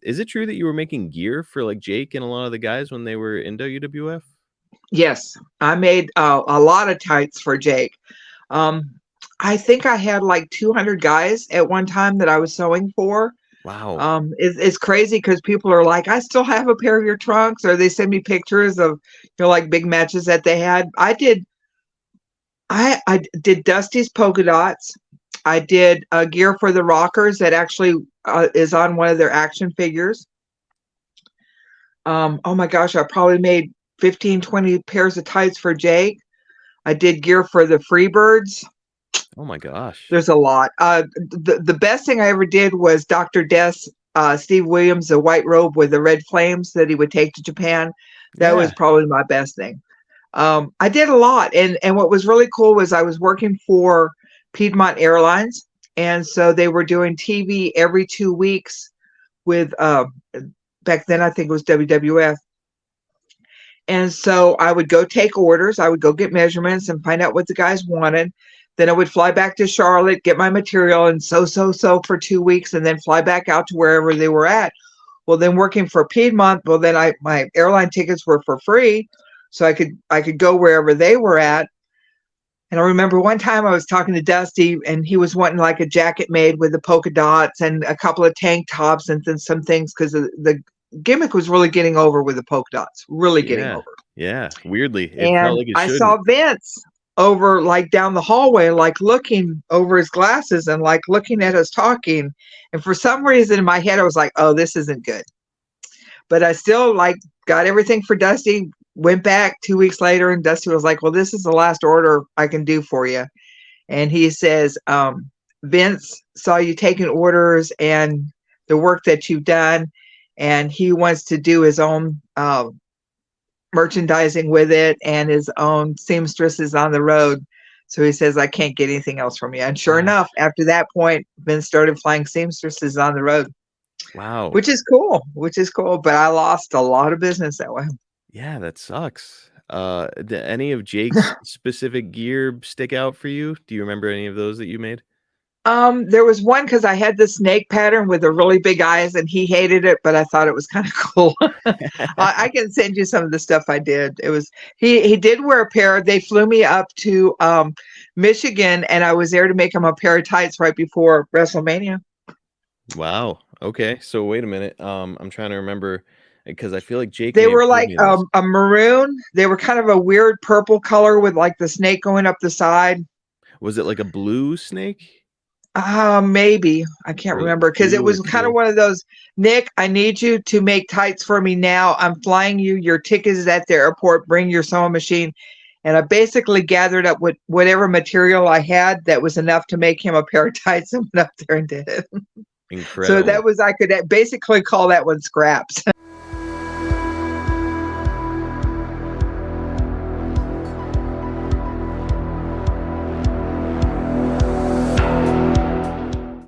Is it true that you were making gear for like Jake and a lot of the guys when they were in WWF? Yes, I made a lot of tights for Jake. Um, I think I had like 200 guys at one time that I was sewing for. Wow. It's crazy because people are like, I still have a pair of your trunks, or they send me pictures of, like big matches that they had. I did Dusty's polka dots. I did gear for the Rockers that actually is on one of their action figures. Oh my gosh, I probably made 15, 20 pairs of tights for Jake. I did gear for the Freebirds. Oh my gosh. There's a lot. The best thing I ever did was Dr. Death's Steve Williams, the white robe with the red flames that he would take to Japan. That was Yeah. probably my best thing. I did a lot, and what was really cool was I was working for Piedmont Airlines, and so they were doing TV every 2 weeks with back then I think it was WWF. And so I would go take orders. I would go get measurements and find out what the guys wanted. Then I would fly back to Charlotte, get my material, and sew for 2 weeks, and then fly back out to wherever they were at. Well, then working for Piedmont, well, then my airline tickets were for free, so I could go wherever they were at. And I remember one time I was talking to Dusty, and he was wanting like a jacket made with the polka dots and a couple of tank tops and then some things because the gimmick was really getting over with the polka dots, really getting Yeah. over. Yeah. Weirdly, it felt And like it I saw shouldn't. Vince over like down the hallway, like looking over his glasses and like looking at us talking. And for some reason in my head, I was like, oh, this isn't good. But I still like got everything for Dusty, went back 2 weeks later, and Dusty was like, well, this is the last order I can do for you. And he says, Vince saw you taking orders and the work that you've done, and he wants to do his own merchandising with it and his own seamstresses on the road. So he says, I can't get anything else from you. And sure Ah, enough, after that point, Vince started flying seamstresses on the road, wow. which is cool. But I lost a lot of business that way. Yeah, that sucks. Did any of Jake's specific gear stick out for you? Do you remember any of those that you made? There was one because I had the snake pattern with the really big eyes, and he hated it, but I thought it was kind of cool. I can send you some of the stuff I did. It was he did wear a pair. They flew me up to Michigan, and I was there to make him a pair of tights right before WrestleMania. Wow. Okay. So wait a minute. I'm trying to remember because I feel like Jake They may have were told like me this. a maroon. They were kind of a weird purple color with like the snake going up the side. Was it like a blue snake? Maybe I can't Or remember because it blue or was kind of teal? one of those. Nick, I need you to make tights for me now. I'm flying you. Your ticket is at the airport. Bring your sewing machine. And I basically gathered up whatever material I had that was enough to make him a pair of tights and went up there and did it. So that Incredible. was I could basically call that one scraps.